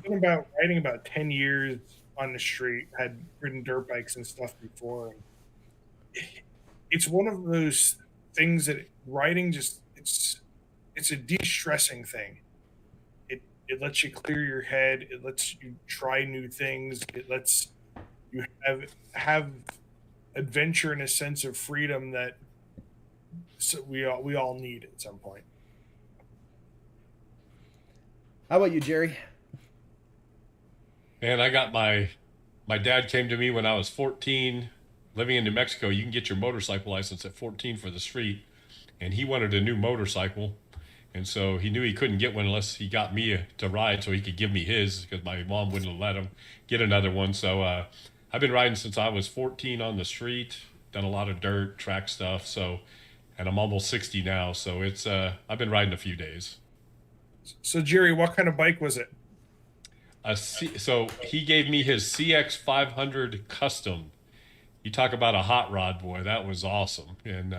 Been riding about 10 years on the street, had ridden dirt bikes and stuff before. It's one of those things that riding just it's a de-stressing thing. It lets you clear your head. It lets you try new things. It lets you have adventure and a sense of freedom that we all need at some point. How about you, Jerry? And I got my dad came to me when I was 14, living in New Mexico. You can get your motorcycle license at 14 for the street, and he wanted a new motorcycle, and so he knew he couldn't get one unless he got me to ride, so he could give me his because my mom wouldn't let him get another one. So I've been riding since I was 14 on the street, done a lot of dirt track stuff. So, and I'm almost 60 now, so it's I've been riding a few days. So Jerry, what kind of bike was it? So he gave me his CX 500 Custom. You talk about a hot rod, boy. That was awesome. And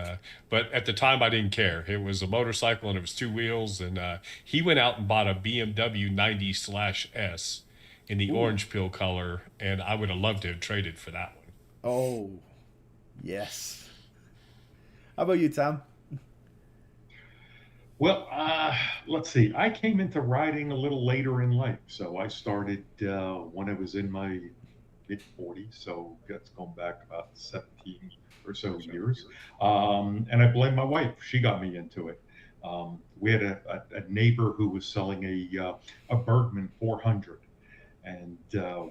but at the time, I didn't care. It was a motorcycle and it was two wheels. And he went out and bought a BMW 90/S in the orange peel color, and I would have loved to have traded for that one. Oh, yes. How about you, Tom? Well, let's see. I came into riding a little later in life. So I started when I was in my mid-40s. So that's going back about 17 or so years. And I blame my wife. She got me into it. We had a neighbor who was selling a Bergman 400. And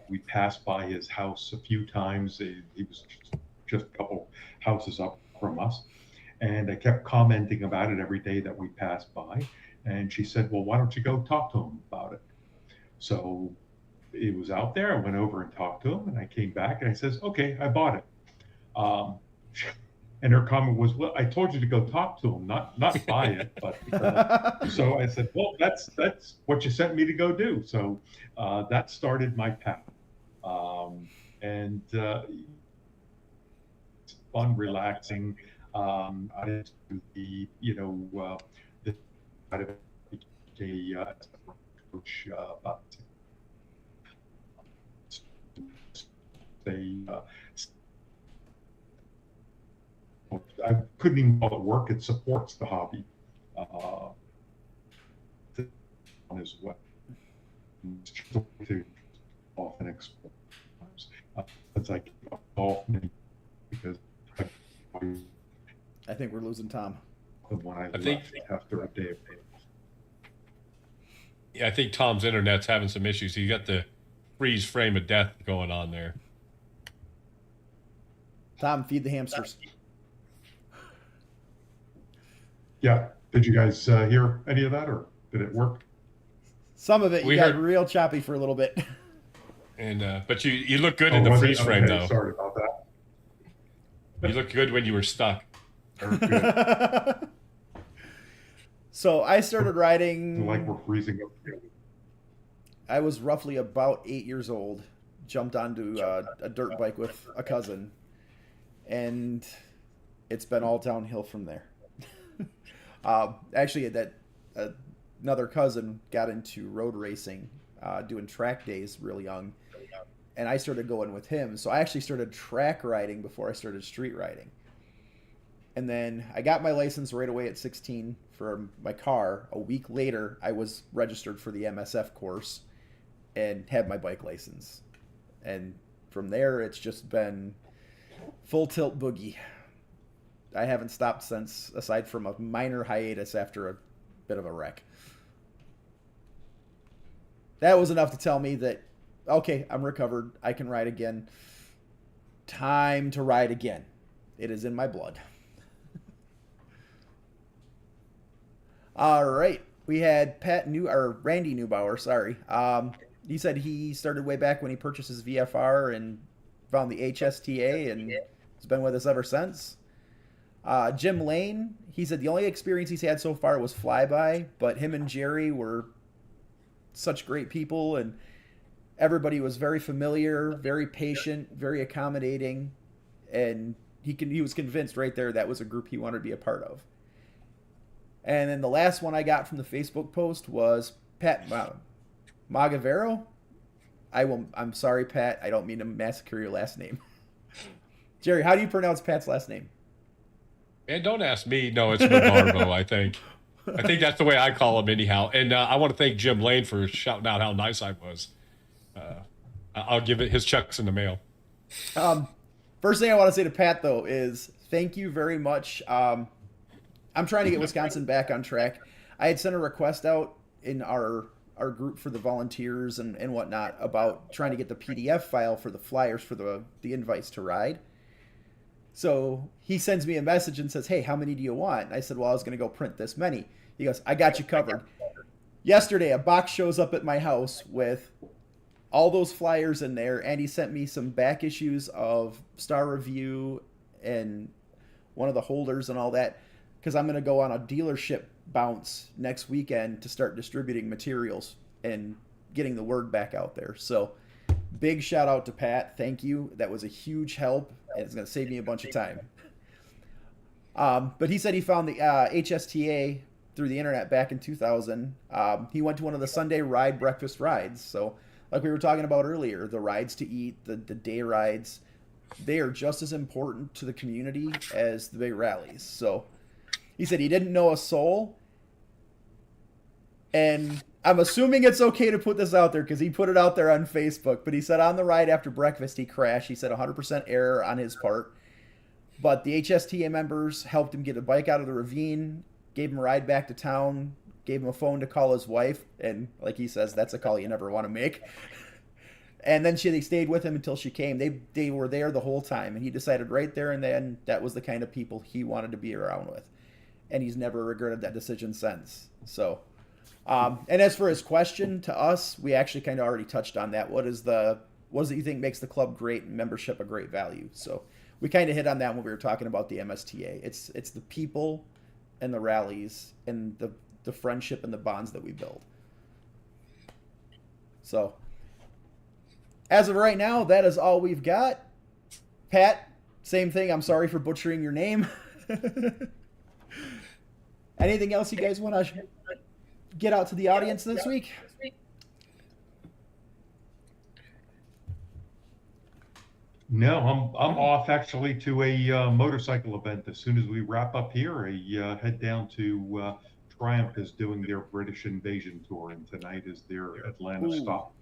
we passed by his house a few times. He was just a couple houses up from us. And I kept commenting about it every day that we passed by. And she said, well, why don't you go talk to him about it? So it was out there. I went over and talked to him, and I came back and I says, okay, I bought it. And her comment was, well, I told you to go talk to him, not buy it. But so I said, well, that's what you sent me to go do. So that started my path. And it's fun, relaxing. I did the, the coach about I couldn't even call it work. It supports the hobby as well. It's just a way to often explore. It's like often because I think we're losing Tom. When I think after a day of Yeah, I think Tom's internet's having some issues. He got the freeze frame of death going on there. Tom, feed the hamsters. Yeah. Did you guys hear any of that, or did it work? Some of it, We you got heard- real choppy for a little bit. And but you look good in the freeze frame, though. Sorry about that. You look good when you were stuck. Good. So I started riding. Like we're freezing up here. I was roughly about 8 years old. Jumped onto a dirt bike with a cousin, and it's been all downhill from there. Actually, another cousin got into road racing, doing track days real young, and I started going with him. So I actually started track riding before I started street riding. And then I got my license right away at 16 for my car. A week later, I was registered for the MSF course and had my bike license. And from there, it's just been full tilt boogie. I haven't stopped since, aside from a minor hiatus after a bit of a wreck. That was enough to tell me that, okay, I'm recovered. I can ride again. Time to ride again. It is in my blood. All right. We had Randy Neubauer, sorry. He said he started way back when he purchased his VFR and found the HSTA and has been with us ever since. Jim Lane, he said the only experience he's had so far was flyby, but him and Jerry were such great people, and everybody was very familiar, very patient, very accommodating, and he was convinced right there that was a group he wanted to be a part of. And then the last one I got from the Facebook post was Pat Magavero. I'm sorry, Pat. I don't mean to massacre your last name. Jerry, how do you pronounce Pat's last name? And don't ask me. No, it's Magarbo, I think. I think that's the way I call him anyhow. And I want to thank Jim Lane for shouting out how nice I was. I'll give it his checks in the mail. First thing I want to say to Pat, though, is thank you very much. I'm trying to get Wisconsin back on track. I had sent a request out in our group for the volunteers and whatnot about trying to get the PDF file for the flyers for the invites to ride. So he sends me a message and says, hey, how many do you want? And I said, well, I was going to go print this many. He goes, I got you covered. Yesterday, a box shows up at my house with all those flyers in there, and he sent me some back issues of Star Review and one of the holders and all that, because I'm going to go on a dealership bounce next weekend to start distributing materials and getting the word back out there. So big shout out to Pat. Thank you. That was a huge help, and it's going to save me a bunch of time. But he said he found the HSTA through the internet back in 2000. He went to one of the Sunday ride breakfast rides. So like we were talking about earlier, the rides to eat, the day rides, they are just as important to the community as the big rallies. So he said he didn't know a soul. And I'm assuming it's okay to put this out there because he put it out there on Facebook. But he said on the ride after breakfast, he crashed. He said 100% error on his part. But the HSTA members helped him get a bike out of the ravine, gave him a ride back to town, gave him a phone to call his wife. And like he says, that's a call you never want to make. And then they stayed with him until she came. They were there the whole time. And he decided right there and then that was the kind of people he wanted to be around with. And he's never regretted that decision since. So, and as for his question to us, we actually kind of already touched on that. What is it you think makes the club great and membership a great value? So we kind of hit on that when we were talking about the MSTA. It's the people and the rallies and the friendship and the bonds that we build. So as of right now, that is all we've got. Pat, same thing. I'm sorry for butchering your name. Anything else you guys want to get out to the audience this week? No, I'm off actually to a motorcycle event as soon as we wrap up here. Head down to Triumph is doing their British Invasion tour, and tonight is their Atlanta stop.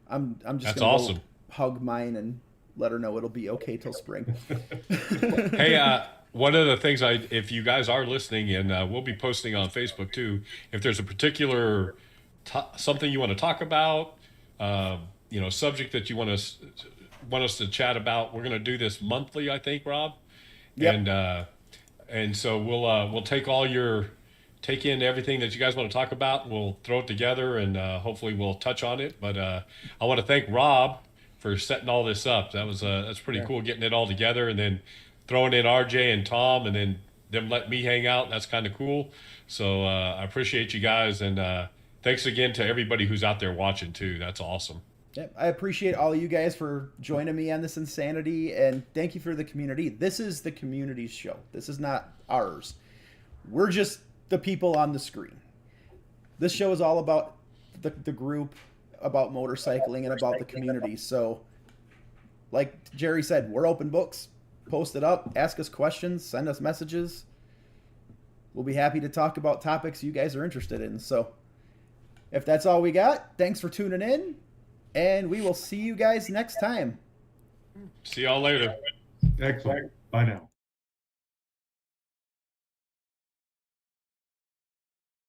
I'm just That's gonna awesome. Go hug mine and let her know it'll be okay till spring. Hey, one of the things if you guys are listening, and we'll be posting on Facebook too, if there's a particular something you want to talk about, subject that you want us to chat about, we're going to do this monthly, I think, Rob. Yep. And so we'll take in everything that you guys want to talk about. We'll throw it together and hopefully we'll touch on it. But I want to thank Rob for setting all this up. That's pretty cool, getting it all together and then throwing in RJ and Tom and then them letting me hang out. That's kind of cool. So I appreciate you guys, and thanks again to everybody who's out there watching too. That's awesome. Yeah, I appreciate all of you guys for joining me on this insanity, and thank you for the community. This is the community's show. This is not ours. We're just the people on the screen. This show is all about the group, about motorcycling, and about the community. So, like Jerry said, we're open books. Post it up, ask us questions, send us messages. We'll be happy to talk about topics you guys are interested in. So, if that's all we got, thanks for tuning in. And we will see you guys next time. See y'all later. Excellent. Bye now.